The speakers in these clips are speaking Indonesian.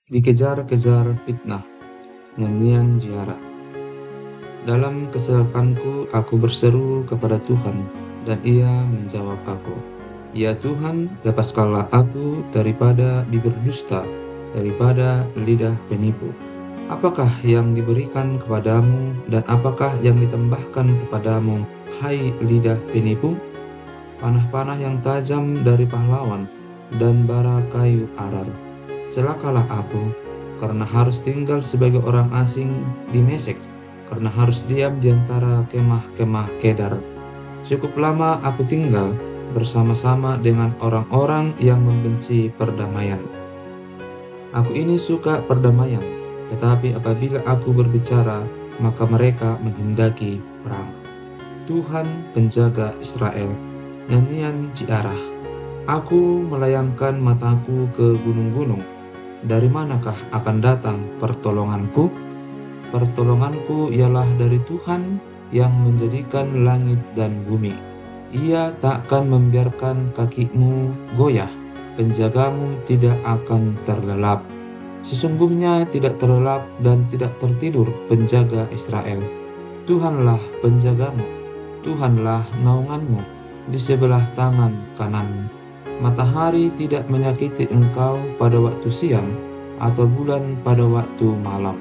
Dikejar-kejar fitnah, nyanyian ziarah. Dalam kesesakanku aku berseru kepada Tuhan, dan Ia menjawab aku. Ya Tuhan, lepaskanlah aku daripada bibir dusta, daripada lidah penipu. Apakah yang diberikan kepadamu, dan apakah yang ditambahkan kepadamu, hai lidah penipu? Panah-panah yang tajam dari pahlawan, dan bara kayu arar. Celakalah aku, karena harus tinggal sebagai orang asing di Mesek, karena harus diam di antara kemah-kemah Kedar. Cukup lama aku tinggal bersama-sama dengan orang-orang yang membenci perdamaian. Aku ini suka perdamaian, tetapi apabila aku berbicara, maka mereka menghendaki perang. Tuhan penjaga Israel, nyanyian ziarah. Aku melayangkan mataku ke gunung-gunung. Dari manakah akan datang pertolonganku? Pertolonganku ialah dari Tuhan yang menjadikan langit dan bumi. Ia takkan membiarkan kakimu goyah, penjagamu tidak akan terlelap. Sesungguhnya tidak terlelap dan tidak tertidur penjaga Israel. Tuhanlah penjagamu, Tuhanlah naunganmu di sebelah tangan kananmu. Matahari tidak menyakiti engkau pada waktu siang, atau bulan pada waktu malam.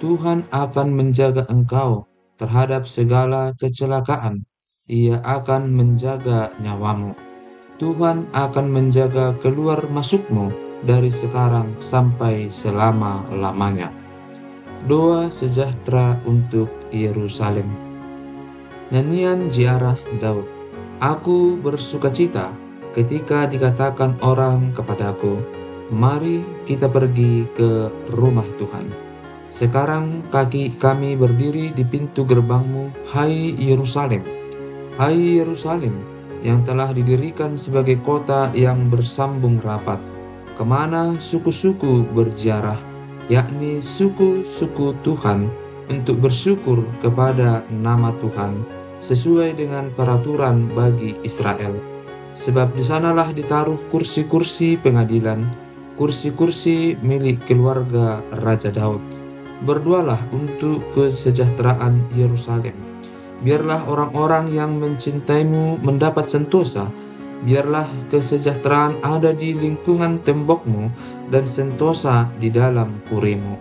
Tuhan akan menjaga engkau terhadap segala kecelakaan. Ia akan menjaga nyawamu. Tuhan akan menjaga keluar masukmu dari sekarang sampai selama-lamanya. Doa sejahtera untuk Yerusalem. Nyanyian ziarah Daud. Aku bersukacita ketika dikatakan orang kepadaku, mari kita pergi ke rumah Tuhan. Sekarang kaki kami berdiri di pintu gerbangmu, hai Yerusalem. Hai Yerusalem, yang telah didirikan sebagai kota yang bersambung rapat, kemana suku-suku berziarah, yakni suku-suku Tuhan, untuk bersyukur kepada nama Tuhan, sesuai dengan peraturan bagi Israel. Sebab di sanalah ditaruh kursi-kursi pengadilan, kursi-kursi milik keluarga Raja Daud. Berdoalah untuk kesejahteraan Yerusalem. Biarlah orang-orang yang mencintaimu mendapat sentosa. Biarlah kesejahteraan ada di lingkungan tembokmu dan sentosa di dalam purimu.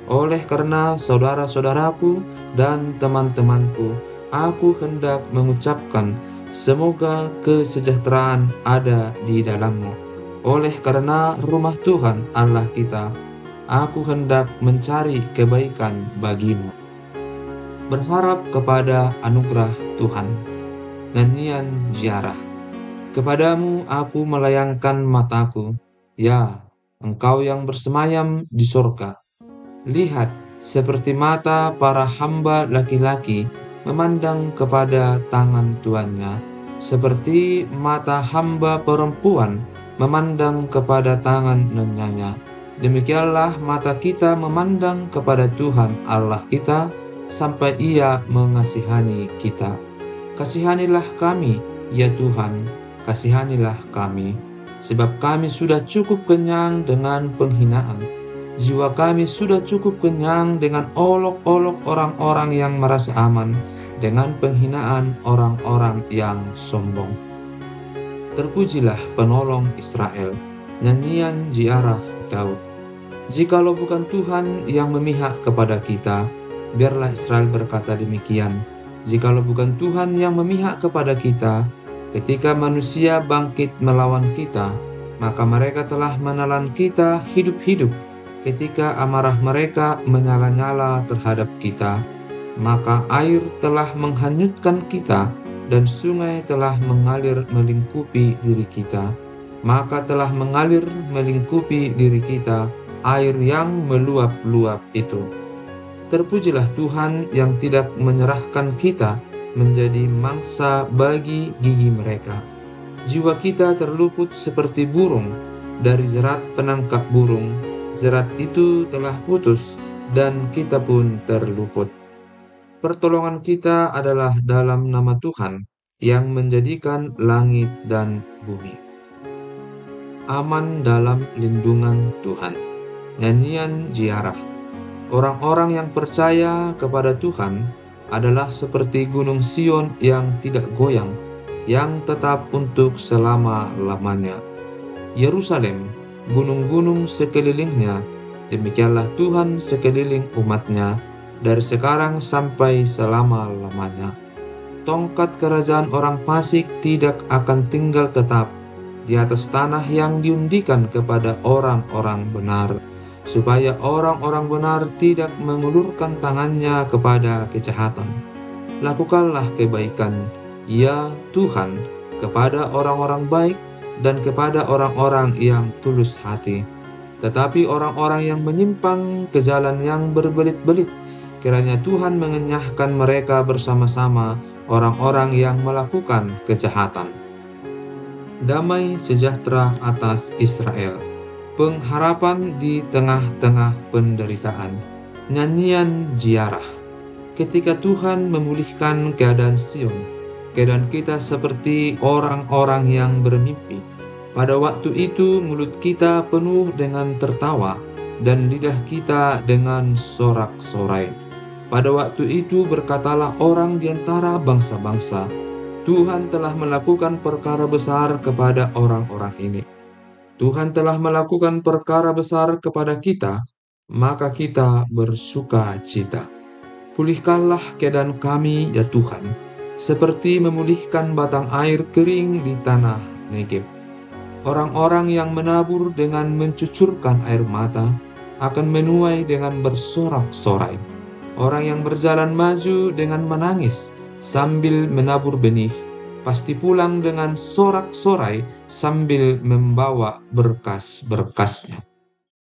Oleh karena saudara-saudaraku dan teman-temanku, aku hendak mengucapkan, semoga kesejahteraan ada di dalammu. Oleh karena rumah Tuhan Allah kita, aku hendak mencari kebaikan bagimu. Berharap kepada anugerah Tuhan. Nyanyian ziarah. Kepadamu aku melayangkan mataku, ya, engkau yang bersemayam di sorga. Lihat, seperti mata para hamba laki-laki memandang kepada tangan tuannya, seperti mata hamba perempuan memandang kepada tangan nonyanya. Demikianlah mata kita memandang kepada Tuhan Allah kita, sampai Ia mengasihani kita. Kasihanilah kami, ya Tuhan, kasihanilah kami, sebab kami sudah cukup kenyang dengan penghinaan. Jiwa kami sudah cukup kenyang dengan olok-olok orang-orang yang merasa aman, dengan penghinaan orang-orang yang sombong. Terpujilah penolong Israel, nyanyian ziarah Daud. Jikalau bukan Tuhan yang memihak kepada kita, biarlah Israel berkata demikian. Jikalau bukan Tuhan yang memihak kepada kita, ketika manusia bangkit melawan kita, maka mereka telah menelan kita hidup-hidup. Ketika amarah mereka menyala-nyala terhadap kita, maka air telah menghanyutkan kita, dan sungai telah mengalir melingkupi diri kita. Maka telah mengalir melingkupi diri kita air yang meluap-luap itu. Terpujilah Tuhan yang tidak menyerahkan kita menjadi mangsa bagi gigi mereka. Jiwa kita terluput seperti burung dari jerat penangkap burung. Jerat itu telah putus dan kita pun terluput. Pertolongan kita adalah dalam nama Tuhan yang menjadikan langit dan bumi. Aman dalam lindungan Tuhan. Nyanyian ziarah. Orang-orang yang percaya kepada Tuhan adalah seperti gunung Sion yang tidak goyang, yang tetap untuk selama-lamanya. Yerusalem, gunung-gunung sekelilingnya, demikianlah Tuhan sekeliling umatnya, dari sekarang sampai selama-lamanya. Tongkat kerajaan orang fasik tidak akan tinggal tetap di atas tanah yang diundikan kepada orang-orang benar, supaya orang-orang benar tidak mengulurkan tangannya kepada kejahatan. Lakukanlah kebaikan, ya Tuhan, kepada orang-orang baik dan kepada orang-orang yang tulus hati. Tetapi orang-orang yang menyimpang ke jalan yang berbelit-belit, kiranya Tuhan mengenyahkan mereka bersama-sama orang-orang yang melakukan kejahatan. Damai sejahtera atas Israel, pengharapan di tengah-tengah penderitaan. Nyanyian ziarah. Ketika Tuhan memulihkan keadaan Sion, keadaan kita seperti orang-orang yang bermimpi. Pada waktu itu mulut kita penuh dengan tertawa dan lidah kita dengan sorak-sorai. Pada waktu itu berkatalah orang di antara bangsa-bangsa, Tuhan telah melakukan perkara besar kepada orang-orang ini. Tuhan telah melakukan perkara besar kepada kita, maka kita bersuka cita. Pulihkanlah keadaan kami, ya Tuhan, seperti memulihkan batang air kering di tanah Negeb. Orang-orang yang menabur dengan mencucurkan air mata akan menuai dengan bersorak-sorai. Orang yang berjalan maju dengan menangis sambil menabur benih, pasti pulang dengan sorak-sorai sambil membawa berkas-berkasnya.